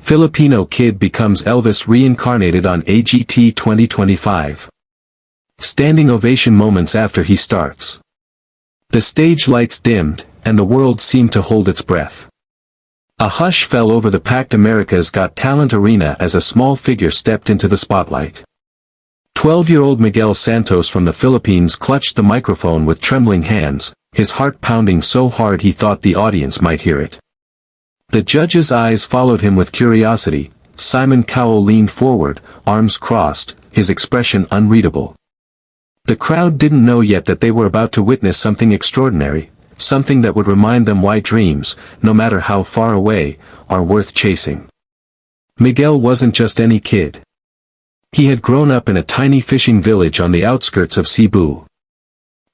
Filipino kid becomes Elvis reincarnated on AGT 2025. Standing ovation moments after he starts. The stage lights dimmed, and the world seemed to hold its breath. A hush fell over the packed America's Got Talent arena as a small figure stepped into the spotlight. 12-year-old Miguel Santos from the Philippines clutched the microphone with trembling hands, his heart pounding so hard he thought the audience might hear it. The judge's eyes followed him with curiosity. Simon Cowell leaned forward, arms crossed, his expression unreadable. The crowd didn't know yet that they were about to witness something extraordinary, something that would remind them why dreams, no matter how far away, are worth chasing. Miguel wasn't just any kid. He had grown up in a tiny fishing village on the outskirts of Cebu.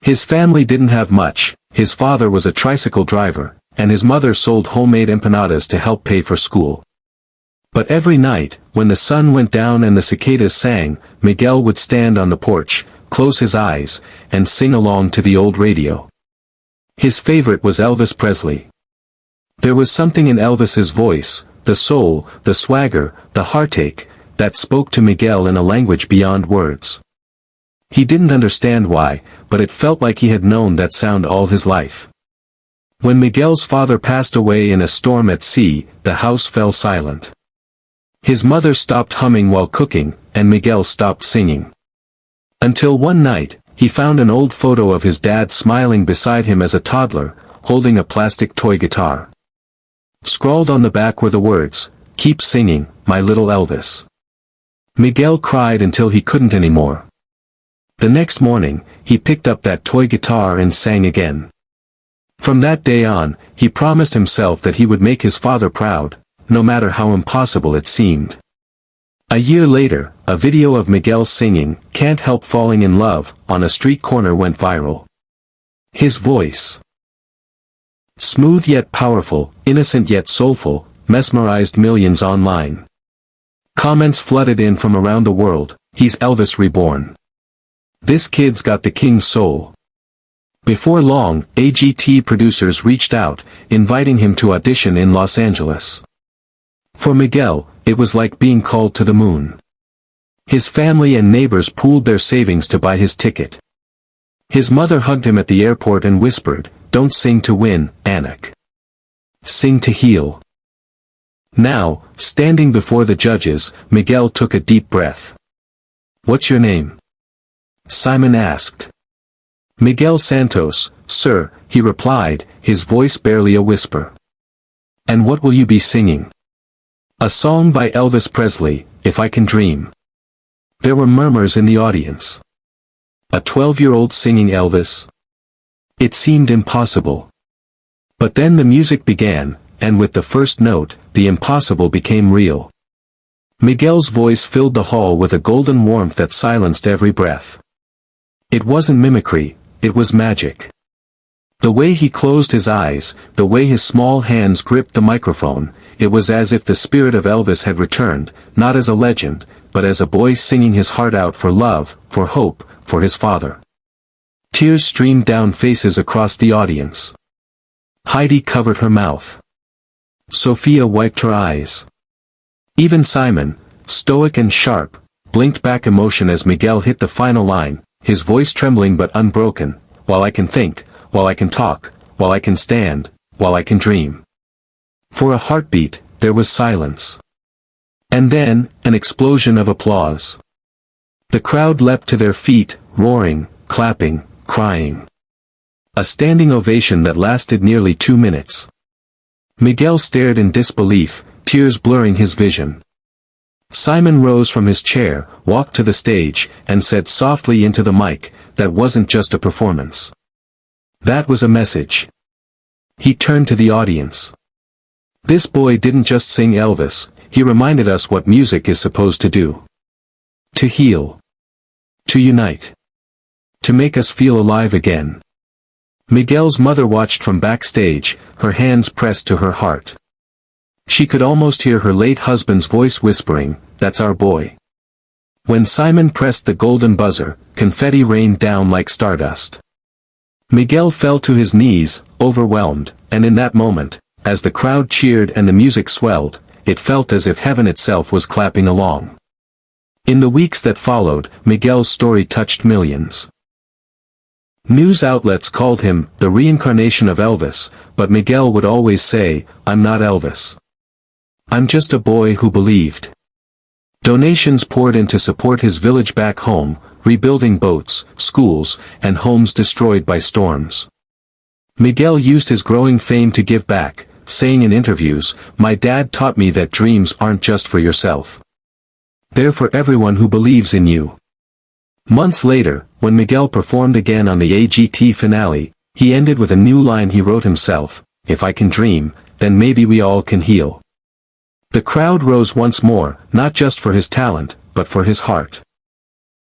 His family didn't have much. His father was a tricycle driver, and his mother sold homemade empanadas to help pay for school. But every night, when the sun went down and the cicadas sang, Miguel would stand on the porch, close his eyes, and sing along to the old radio. His favorite was Elvis Presley. There was something in Elvis's voice, the soul, the swagger, the heartache, that spoke to Miguel in a language beyond words. He didn't understand why, but it felt like he had known that sound all his life. When Miguel's father passed away in a storm at sea, the house fell silent. His mother stopped humming while cooking, and Miguel stopped singing. Until one night, he found an old photo of his dad smiling beside him as a toddler, holding a plastic toy guitar. Scrawled on the back were the words, "Keep singing, my little Elvis." Miguel cried until he couldn't anymore. The next morning, he picked up that toy guitar and sang again. From that day on, he promised himself that he would make his father proud, no matter how impossible it seemed. A year later, a video of Miguel singing "Can't Help Falling in Love" on a street corner went viral. His voice, smooth yet powerful, innocent yet soulful, mesmerized millions online. Comments flooded in from around the world, "He's Elvis reborn. This kid's got the king's soul." Before long, AGT producers reached out, inviting him to audition in Los Angeles. For Miguel, it was like being called to the moon. His family and neighbors pooled their savings to buy his ticket. His mother hugged him at the airport and whispered, "Don't sing to win, Anak. Sing to heal." Now, standing before the judges, Miguel took a deep breath. "What's your name?" Simon asked. "Miguel Santos, sir," he replied, his voice barely a whisper. "And what will you be singing?" "A song by Elvis Presley, If I Can Dream." There were murmurs in the audience. A 12-year-old singing Elvis? It seemed impossible. But then the music began, and with the first note, the impossible became real. Miguel's voice filled the hall with a golden warmth that silenced every breath. It wasn't mimicry, it was magic. The way he closed his eyes, the way his small hands gripped the microphone, it was as if the spirit of Elvis had returned, not as a legend, but as a boy singing his heart out for love, for hope, for his father. Tears streamed down faces across the audience. Heidi covered her mouth. Sophia wiped her eyes. Even Simon, stoic and sharp, blinked back emotion as Miguel hit the final line, his voice trembling but unbroken, "While I can think, while I can talk, while I can stand, while I can dream." For a heartbeat, there was silence. And then, an explosion of applause. The crowd leapt to their feet, roaring, clapping, crying. A standing ovation that lasted nearly 2 minutes. Miguel stared in disbelief, tears blurring his vision. Simon rose from his chair, walked to the stage, and said softly into the mic, "That wasn't just a performance. That was a message." He turned to the audience. "This boy didn't just sing Elvis, he reminded us what music is supposed to do. To heal. To unite. To make us feel alive again." Miguel's mother watched from backstage, her hands pressed to her heart. She could almost hear her late husband's voice whispering, "That's our boy." When Simon pressed the golden buzzer, confetti rained down like stardust. Miguel fell to his knees, overwhelmed, and in that moment, as the crowd cheered and the music swelled, it felt as if heaven itself was clapping along. In the weeks that followed, Miguel's story touched millions. News outlets called him the reincarnation of Elvis, but Miguel would always say, "I'm not Elvis. I'm just a boy who believed." Donations poured in to support his village back home, rebuilding boats, schools, and homes destroyed by storms. Miguel used his growing fame to give back, saying in interviews, "My dad taught me that dreams aren't just for yourself. They're for everyone who believes in you." Months later, when Miguel performed again on the AGT finale, he ended with a new line he wrote himself, "If I can dream, then maybe we all can heal." The crowd rose once more, not just for his talent, but for his heart.